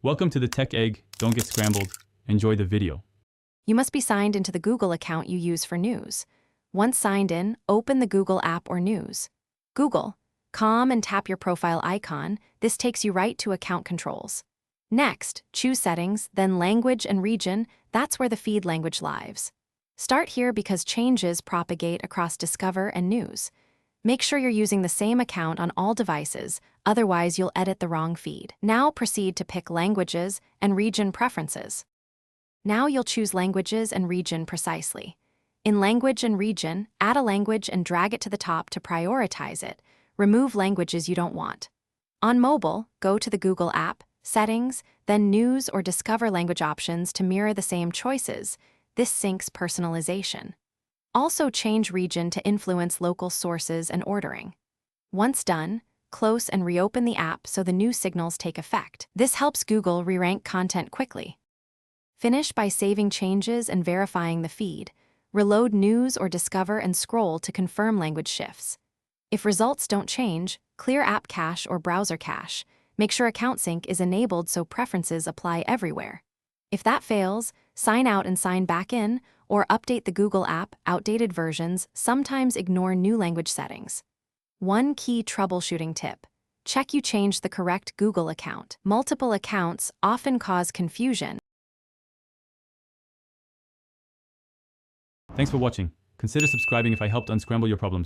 Welcome to the Tech Egg. Don't get scrambled. Enjoy the video. You must be signed into the Google account you use for news. Once signed in, open the Google app or news. Google.com and tap your profile icon. This takes you right to account controls. Next, choose Settings, then Language and Region. That's where the feed language lives. Start here because changes propagate across Discover and News. Make sure you're using the same account on all devices, otherwise you'll edit the wrong feed. Now proceed to pick Languages and Region Preferences. Now you'll choose Languages and Region precisely. In Language and Region, add a language and drag it to the top to prioritize it. Remove languages you don't want. On mobile, go to the Google app, Settings, then News or Discover language options to mirror the same choices. This syncs personalization. Also change region to influence local sources and ordering. Once done, close and reopen the app so the new signals take effect. This helps Google re-rank content quickly. Finish by saving changes and verifying the feed. Reload News or Discover and scroll to confirm language shifts. If results don't change, clear app cache or browser cache. Make sure account sync is enabled so preferences apply everywhere. If that fails, sign out and sign back in, or update the Google app. Outdated versions sometimes ignore new language settings. One key troubleshooting tip: check you changed the correct Google account. Multiple accounts often cause confusion. Thanks for watching. Consider subscribing if I helped unscramble your problems.